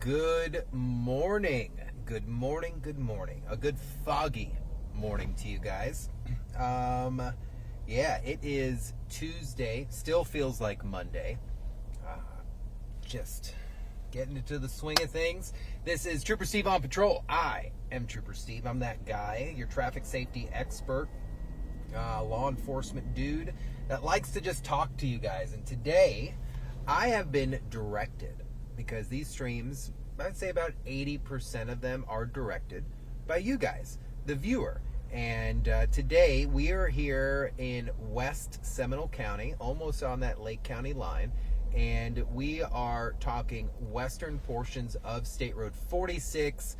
Good morning. Good morning. Good morning. A good foggy morning to you guys. Yeah, it is Tuesday. Still feels like Monday. Just getting into the swing of things. This is Trooper Steve on patrol. I am Trooper Steve. I'm that guy, your traffic safety expert, law enforcement dude that likes to just talk to you guys. And today, I have been directed, because these streams, I'd say about 80% of them are directed by you guys, the viewer. And today we are here in West Seminole County, almost on that Lake County line, and we are talking western portions of State Road 46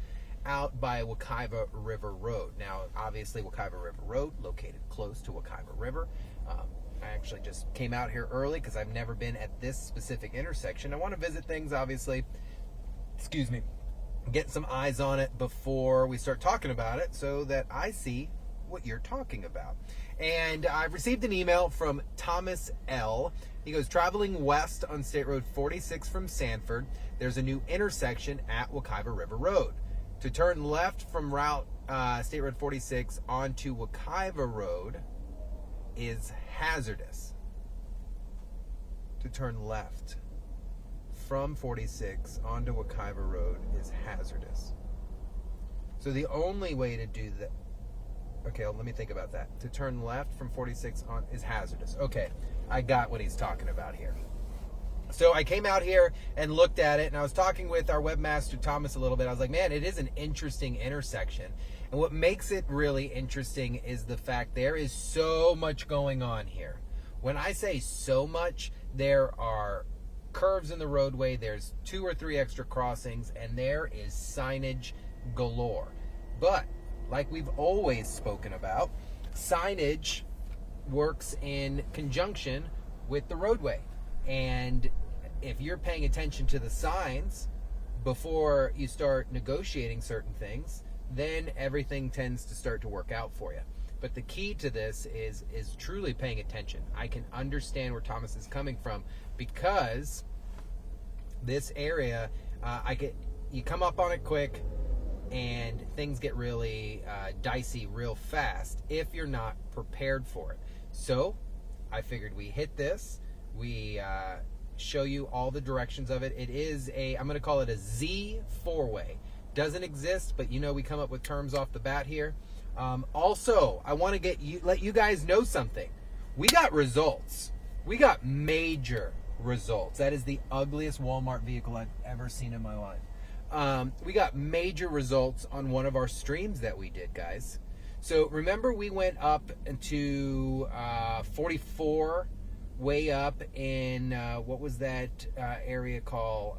out by Wekiva River Road. Now, obviously, Wekiva River Road, located close to Wekiva River. I actually just came out here early because I've never been at this specific intersection. I want to visit things, obviously, get some eyes on it before we start talking about it so that I see what you're talking about. And I've received an email from Thomas L. He goes, traveling west on State Road 46 from Sanford, there's a new intersection at Wekiva River Road. To turn left from route State Road 46 onto Wekiva Road is hazardous. To turn left from 46 onto Wekiva Road is hazardous. So the only way to do that, okay, let me think about that. To turn left from 46 on is hazardous. Okay, I got what he's talking about here. So I came out here and looked at it, and I was talking with our webmaster, Thomas, a little bit. I was like, man, it is an interesting intersection. And what makes it really interesting is the fact there is so much going on here. When I say so much, there are curves in the roadway, there's 2 or 3 extra crossings, and there is signage galore. But, like we've always spoken about, signage works in conjunction with the roadway. And if you're paying attention to the signs before you start negotiating certain things, then everything tends to start to work out for you. But the key to this is truly paying attention. I can understand where Thomas is coming from, because this area, you come up on it quick and things get really dicey real fast if you're not prepared for it. So I figured we hit this. We show you all the directions of it. It is I'm going to call it a Z four-way. Doesn't exist, but we come up with terms off the bat here. Also, I want to let you guys know something. We got results. We got major results. That is the ugliest Walmart vehicle I've ever seen in my life. We got major results on one of our streams that we did, guys. So remember, we went up to 44, way up in what was that area called?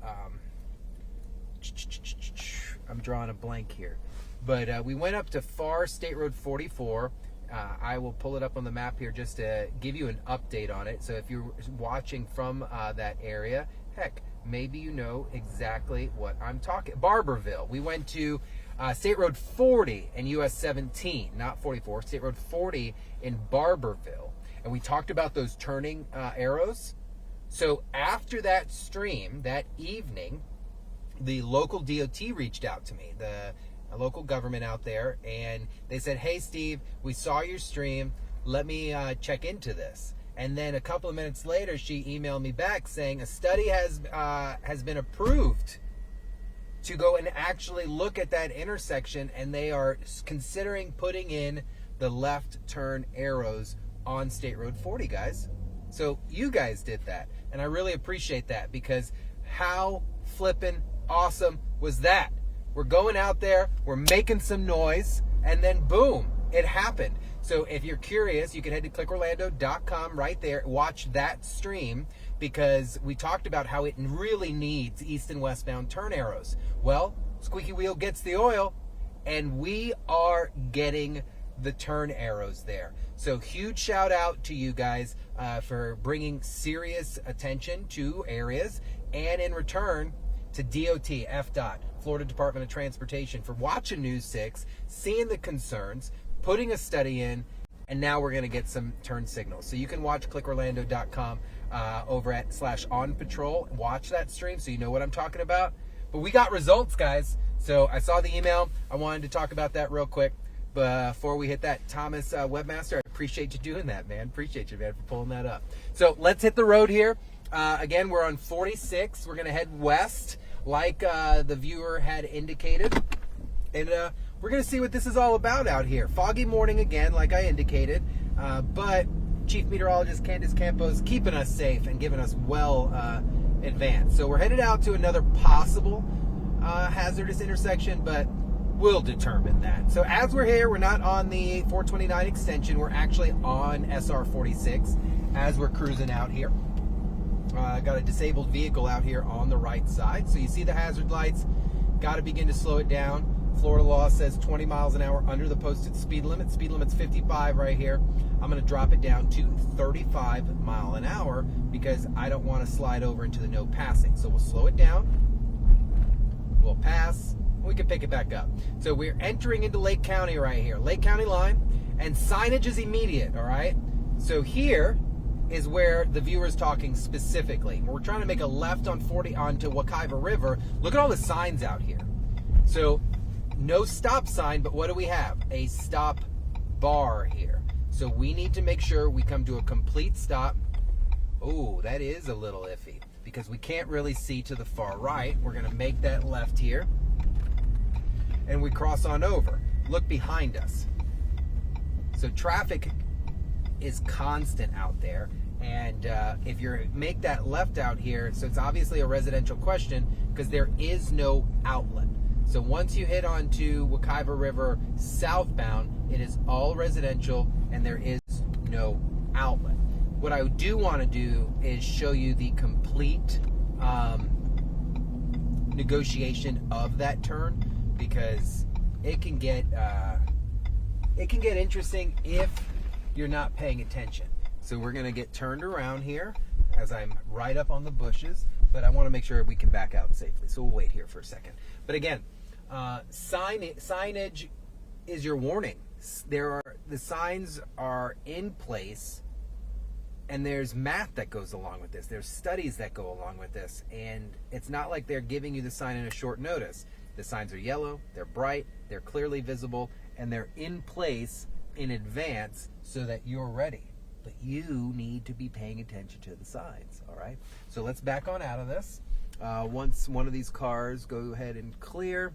I'm drawing a blank here, but we went up to far State Road 44. I will pull it up on the map here just to give you an update on it. So if you're watching from that area, heck, maybe you know exactly what I'm talking. Barberville. We went to State Road 40 and US 17, not 44. State Road 40 in Barberville. And we talked about those turning arrows. So after that stream, that evening, the local DOT reached out to me, the local government out there, and they said, hey, Steve, we saw your stream. Let me check into this. And then a couple of minutes later, she emailed me back saying a study has been approved to go and actually look at that intersection, and they are considering putting in the left turn arrows on State Road 40, guys. So you guys did that, and I really appreciate that, because how flippin' awesome was that? We're going out there, we're making some noise, and then boom, it happened. So if you're curious, you can head to clickorlando.com right there, watch that stream, because we talked about how it really needs east and westbound turn arrows. Well, squeaky wheel gets the oil, and we are getting the turn arrows there. So huge shout out to you guys for bringing serious attention to areas, and in return to DOT, FDOT, Florida Department of Transportation, for watching News 6, seeing the concerns, putting a study in, and now we're going to get some turn signals. So you can watch clickorlando.com over at /onpatrol. Watch that stream so you know what I'm talking about. But we got results, guys. So I saw the email. I wanted to talk about that real quick before we hit that. Thomas, webmaster, I appreciate you doing that, man. Appreciate you, man, for pulling that up. So let's hit the road here. Again, we're on 46. We're going to head west like the viewer had indicated. And we're going to see what this is all about out here. Foggy morning again, like I indicated. But Chief Meteorologist Candace Campos keeping us safe and giving us well advanced. So we're headed out to another possible hazardous intersection, but we'll determine that. So as we're here, we're not on the 429 extension. We're actually on SR-46 as we're cruising out here. Got a disabled vehicle out here on the right side. So you see the hazard lights. Got to begin to slow it down. Florida law says 20 miles an hour under the posted speed limit. Speed limit's 55 right here. I'm going to drop it down to 35 mile an hour because I don't want to slide over into the no passing. So we'll slow it down. We'll pass. We can pick it back up. So we're entering into Lake County right here. Lake County line. And signage is immediate, all right? So here is where the viewer's talking specifically. We're trying to make a left on 40 onto Wekiva River. Look at all the signs out here. So no stop sign, but what do we have? A stop bar here. So we need to make sure we come to a complete stop. Oh, that is a little iffy because we can't really see to the far right. We're going to make that left here. And we cross on over. Look behind us. So traffic is constant out there. And if you make that left out here, so it's obviously a residential question because there is no outlet. So once you hit onto Wekiva River southbound, it is all residential and there is no outlet. What I do want to do is show you the complete negotiation of that turn because it can get interesting if you're not paying attention. So we're going to get turned around here as I'm right up on the bushes, but I want to make sure we can back out safely. So we'll wait here for a second. But again, signage is your warning. The signs are in place, and there's math that goes along with this. There's studies that go along with this, and it's not like they're giving you the sign in a short notice. The signs are yellow, they're bright, they're clearly visible, and they're in place in advance so that you're ready. But you need to be paying attention to the signs, all right? So let's back on out of this. Once one of these cars go ahead and clear,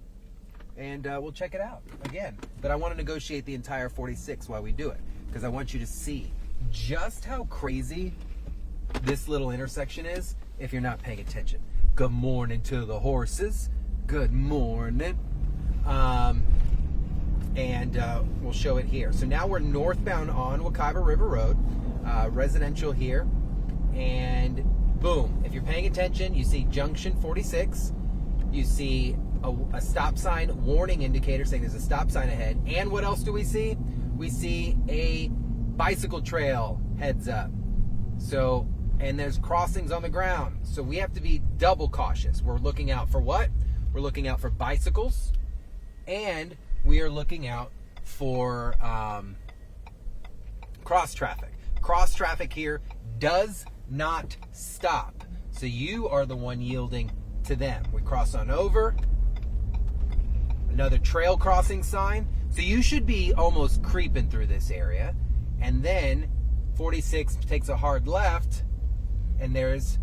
and we'll check it out again. But I want to negotiate the entire 46 while we do it because I want you to see just how crazy this little intersection is if you're not paying attention. Good morning to the horses. Good morning. And we'll show it here. So now we're northbound on Wekiva River Road, residential here, and boom, if you're paying attention, you see junction 46, you see a stop sign warning indicator saying there's a stop sign ahead, and what else do we see? We see a bicycle trail heads up. So, and there's crossings on the ground, so we have to be double cautious. We're looking out for what? We're looking out for bicycles, and we are looking out for cross traffic. Cross traffic here does not stop. So you are the one yielding to them. We cross on over. Another trail crossing sign. So you should be almost creeping through this area. And then 46 takes a hard left and there's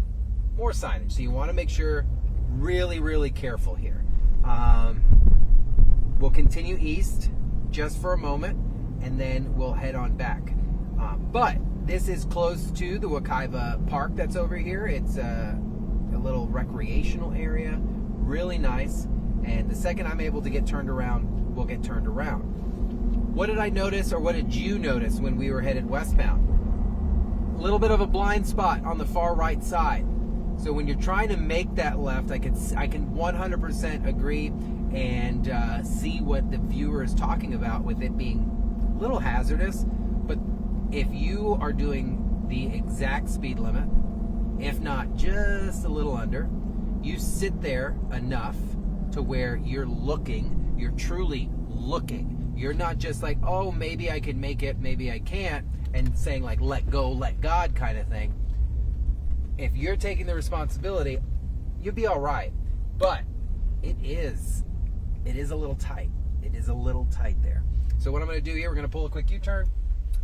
more signage. So you want to make sure really, really careful here. We'll continue east just for a moment, and then we'll head on back. But this is close to the Wekiva Park that's over here. It's a little recreational area, really nice. And the second I'm able to get turned around, we'll get turned around. What did I notice, or what did you notice when we were headed westbound? A little bit of a blind spot on the far right side. So when you're trying to make that left, I can 100% agree and see what the viewer is talking about with it being a little hazardous. But if you are doing the exact speed limit, if not just a little under, you sit there enough to where you're looking, you're truly looking. You're not just like, oh, maybe I can make it, maybe I can't, and saying like, let go, let God kind of thing. If you're taking the responsibility, you'll be all right. But it is a little tight. It is a little tight there. So what I'm going to do here, we're going to pull a quick U-turn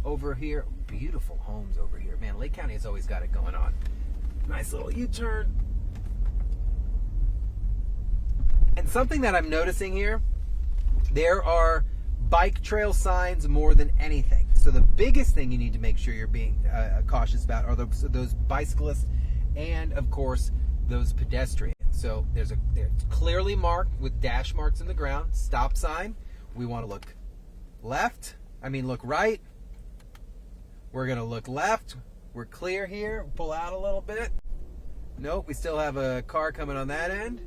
over here. Beautiful homes over here. Man, Lake County has always got it going on. Nice little U-turn. And something that I'm noticing here, there are bike trail signs more than anything. So the biggest thing you need to make sure you're being cautious about are those bicyclists and, of course, those pedestrians. So they're clearly marked with dash marks in the ground. Stop sign. We want to look look right. We're going to look left. We're clear here. Pull out a little bit. Nope, we still have a car coming on that end.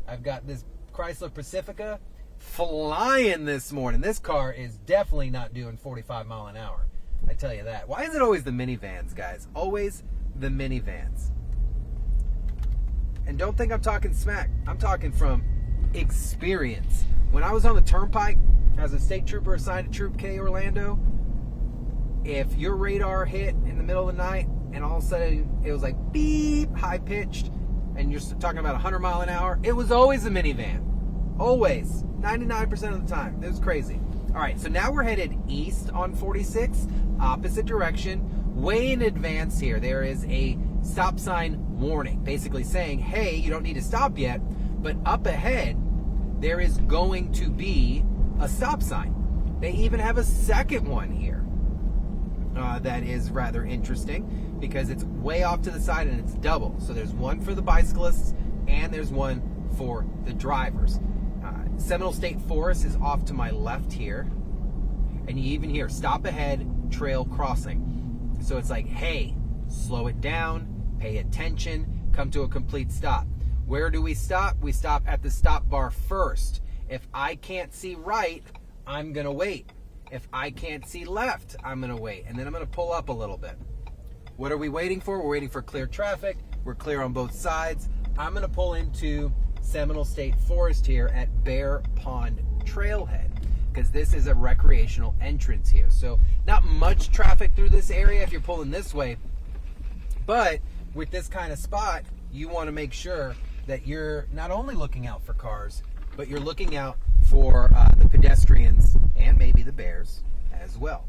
I've got this Chrysler Pacifica flying this morning. This car is definitely not doing 45 mile an hour. I tell you that. Why is it always the minivans, guys? Always the minivans. And don't think I'm talking smack. I'm talking from experience. When I was on the turnpike as a state trooper assigned to Troop K Orlando, if your radar hit in the middle of the night and all of a sudden it was like beep, high pitched, and you're talking about 100 mile an hour, it was always a minivan. Always. 99% of the time. It was crazy. All right, so now we're headed east on 46, opposite direction. Way in advance here, there is a stop sign warning, basically saying, hey, you don't need to stop yet, but up ahead, there is going to be a stop sign. They even have a second one here that is rather interesting because it's way off to the side and it's double. So there's one for the bicyclists and there's one for the drivers. Seminole State Forest is off to my left here, and you even hear stop ahead, trail crossing. So it's like, hey, slow it down, pay attention, come to a complete stop. Where do we stop? We stop at the stop bar first. If I can't see right, I'm gonna wait. If I can't see left, I'm gonna wait, and then I'm gonna pull up a little bit. What are we waiting for? We're waiting for clear traffic. We're clear on both sides. I'm gonna pull into Seminole State Forest here at Bear Pond Trailhead because this is a recreational entrance here. So not much traffic through this area if you're pulling this way, but with this kind of spot, you want to make sure that you're not only looking out for cars, but you're looking out for the pedestrians and maybe the bears as well.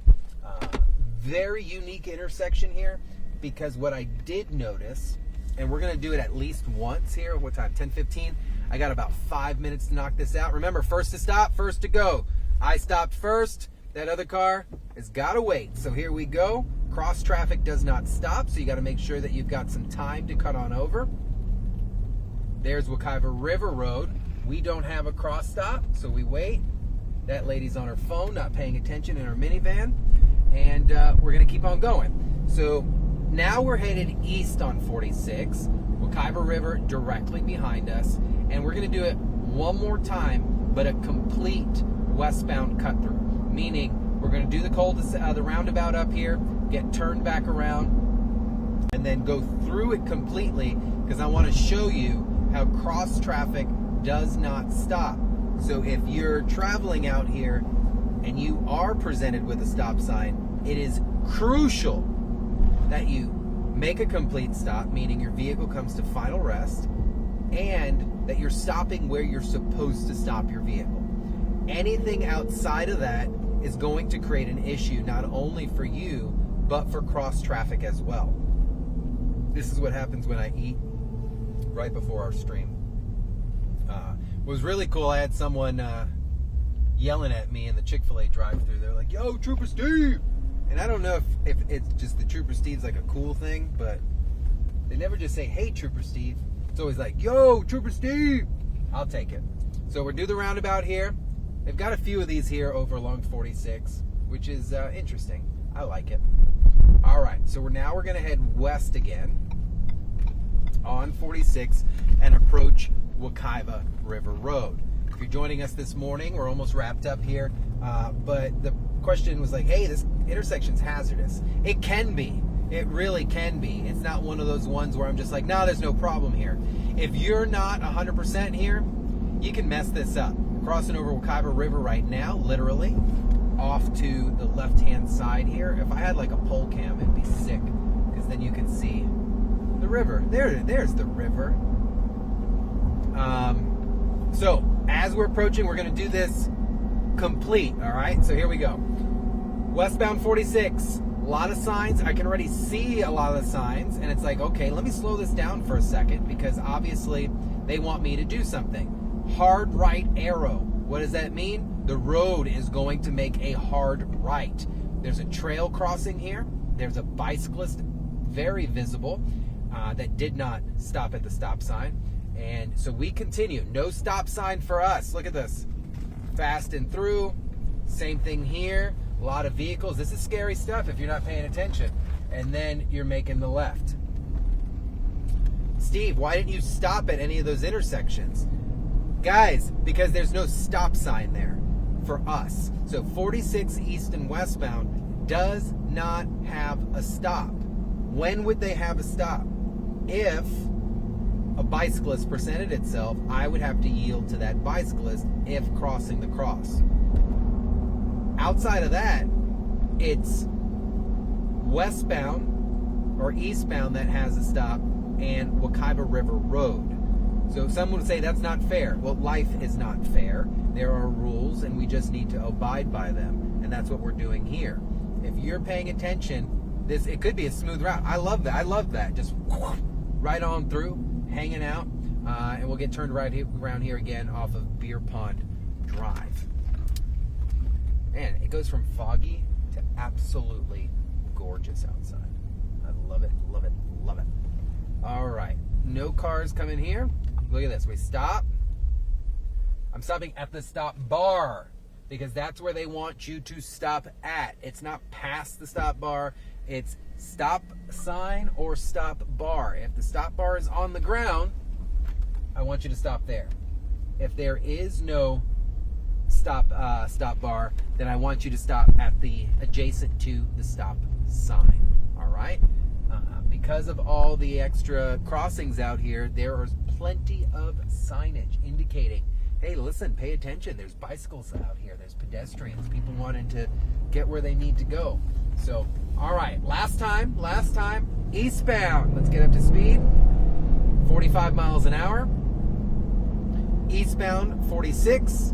Very unique intersection here because what I did notice, and we're going to do it at least once here. What time? 10:15. I got about 5 minutes to knock this out. Remember, first to stop, first to go. I stopped first. That other car has got to wait. So here we go. Cross traffic does not stop, so you got to make sure that you've got some time to cut on over. There's Wekiva River Road. We don't have a cross stop, so we wait. That lady's on her phone, not paying attention in her minivan. And we're going to keep on going. So now we're headed east on 46, Wekiva River directly behind us, and we're going to do it one more time, but a complete westbound cut through, meaning we're going to do the roundabout up here, get turned back around, and then go through it completely because I want to show you how cross traffic does not stop. So if you're traveling out here and you are presented with a stop sign, it is crucial that you make a complete stop, meaning your vehicle comes to final rest, and that you're stopping where you're supposed to stop your vehicle. Anything outside of that is going to create an issue, not only for you, but for cross traffic as well. This is what happens when I eat right before our stream. It was really cool. I had someone yelling at me in the Chick-fil-A drive-thru. They're like, "Yo, Trooper Steve!" And I don't know if it's just the Trooper Steve's like a cool thing, but they never just say, "Hey, Trooper Steve." It's always like, "Yo, Trooper Steve!" I'll take it. So we'll do the roundabout here. They've got a few of these here over along 46, which is interesting. I like it. All right, so we're going to head west again on 46 and approach Wekiva River Road. If you're joining us this morning, we're almost wrapped up here, but the question was like, hey, this intersection's hazardous. It can be. It really can be. It's not one of those ones where I'm just like, no, there's no problem here. If you're not 100% here, you can mess this up. We're crossing over Wekiva River right now, literally, off to the left-hand side here. If I had like a pole cam, it'd be sick, because then you can see the river. There's the river. So as we're approaching, we're going to do this complete. All right, so here we go. Westbound 46, a lot of signs. I can already see a lot of the signs, and it's like, okay, let me slow this down for a second, because obviously they want me to do something. Hard right arrow. What does that mean? The road is going to make a hard right. There's a trail crossing here. There's a bicyclist, very visible, that did not stop at the stop sign. And so we continue. No stop sign for us. Look at this. Fast and through. Same thing here. A lot of vehicles. This is scary stuff if you're not paying attention. And then you're making the left. Steve, why didn't you stop at any of those intersections? Guys, because there's no stop sign there for us. So 46 east and westbound does not have a stop. When would they have a stop? If a bicyclist presented itself, I would have to yield to that bicyclist if crossing the cross. Outside of that, it's westbound or eastbound that has a stop, and Wekiva River Road. So some would say that's not fair. Well, life is not fair. There are rules, and we just need to abide by them, and that's what we're doing here. If you're paying attention, it could be a smooth route. I love that. I love that. Just right on through, hanging out, and we'll get turned right around here again off of Beer Pond Drive. Man, it goes from foggy to absolutely gorgeous outside. I love it, love it, love it. All right, no cars coming here. Look at this, we stop. I'm stopping at the stop bar because that's where they want you to stop at. It's not past the stop bar, it's stop sign or stop bar. If the stop bar is on the ground, I want you to stop there. If there is no stop bar, then I want you to stop at the adjacent to the stop sign. All right, because of all the extra crossings out here, there is plenty of signage indicating, hey, listen, pay attention, there's bicycles out here, there's pedestrians, people wanting to get where they need to go. So all right, last time eastbound, let's get up to speed. 45 miles an hour. Eastbound 46,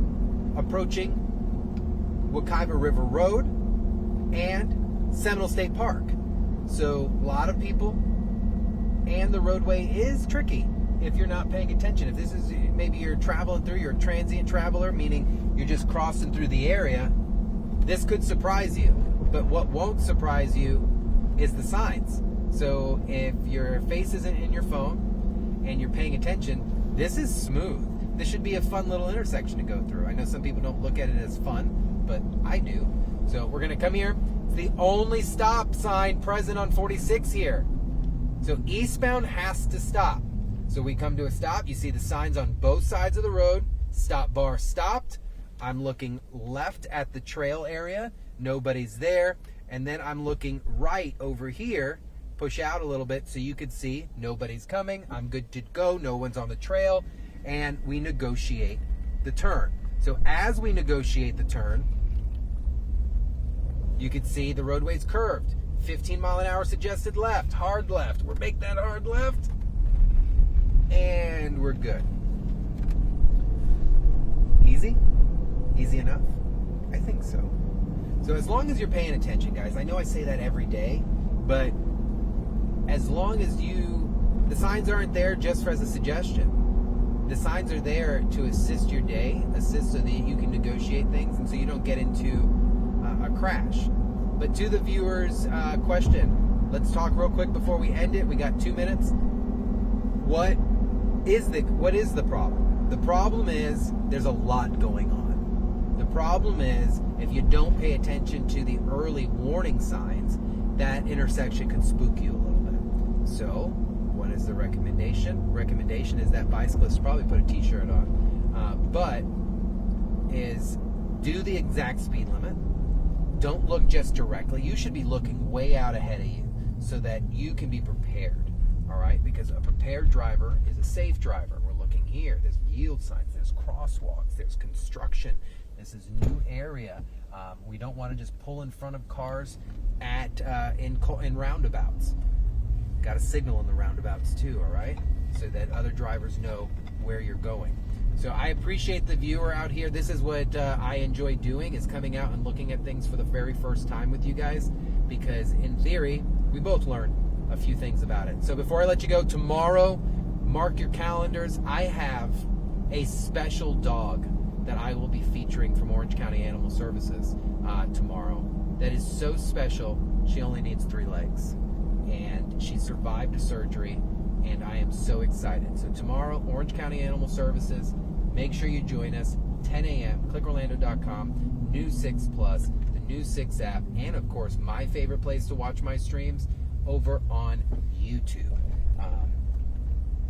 approaching Wekiva River Road and Seminole State Park. So a lot of people, and the roadway is tricky if you're not paying attention. If this is, maybe you're traveling through, you're a transient traveler, meaning you're just crossing through the area, this could surprise you. But what won't surprise you is the signs. So if your face isn't in your phone and you're paying attention, this is smooth. This should be a fun little intersection to go through. I know some people don't look at it as fun, but I do. So we're going to come here. It's the only stop sign present on 46 here. So eastbound has to stop. So we come to a stop. You see the signs on both sides of the road. Stop bar stopped. I'm looking left at the trail area. Nobody's there. And then I'm looking right over here. Push out a little bit so you could see nobody's coming. I'm good to go. No one's on the trail. And we negotiate the turn. So as we negotiate the turn, you can see the roadway's curved. 15 mile an hour suggested left, hard left. We'll make that hard left. And we're good. Easy? Easy enough? I think so. So as long as you're paying attention, guys, I know I say that every day, but as long as the signs aren't there just as a suggestion. The signs are there to assist your day, assist so that you can negotiate things and so you don't get into a crash. But to the viewers' question, let's talk real quick before we end it. We got 2 minutes. What is the problem? The problem is there's a lot going on. The problem is if you don't pay attention to the early warning signs, that intersection can spook you a little bit. So what is the recommendation? Recommendation is that bicyclists probably put a t-shirt on, but is do the exact speed limit. Don't look just directly. You should be looking way out ahead of you so that you can be prepared, all right? Because a prepared driver is a safe driver. We're looking here. There's yield signs. There's crosswalks. There's construction. This is new area. We don't want to just pull in front of cars in roundabouts. Got a signal in the roundabouts too, all right? So that other drivers know where you're going. So I appreciate the viewer out here. This is what I enjoy doing, is coming out and looking at things for the very first time with you guys, because in theory, we both learn a few things about it. So before I let you go, tomorrow, mark your calendars. I have a special dog that I will be featuring from Orange County Animal Services tomorrow. That is so special. She only needs 3 legs, and she survived a surgery, and I am so excited. So tomorrow, Orange County Animal Services, make sure you join us, 10 a.m., clickorlando.com, News 6 Plus, the News 6 app, and of course, my favorite place to watch my streams, over on YouTube.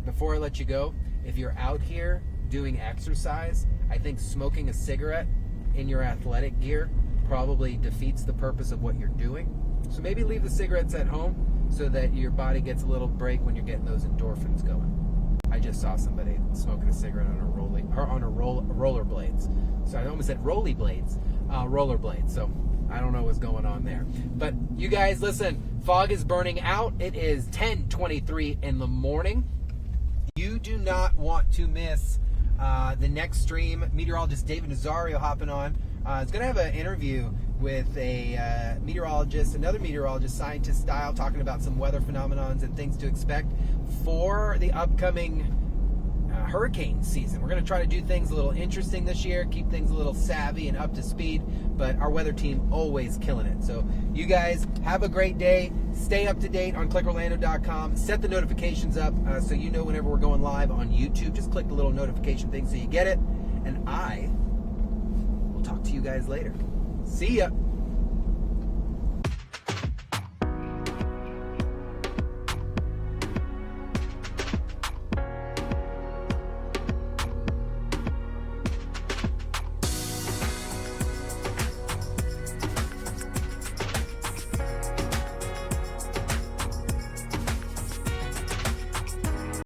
Before I let you go, if you're out here doing exercise, I think smoking a cigarette in your athletic gear probably defeats the purpose of what you're doing. So maybe leave the cigarettes at home so that your body gets a little break when you're getting those endorphins going. I just saw somebody smoking a cigarette on rollerblades. So I almost said rollerblades. So I don't know what's going on there. But you guys, listen, fog is burning out. It is 10:23 in the morning. You do not want to miss the next stream. Meteorologist David Nazario hopping on. Is going to have an interview with a meteorologist, another meteorologist, scientist style, talking about some weather phenomenons and things to expect for the upcoming hurricane season. We're going to try to do things a little interesting this year, keep things a little savvy and up to speed, but our weather team always killing it. So you guys have a great day. Stay up to date on clickorlando.com. Set the notifications up so you know whenever we're going live on YouTube. Just click the little notification thing so you get it. And I will talk to you guys later. See ya.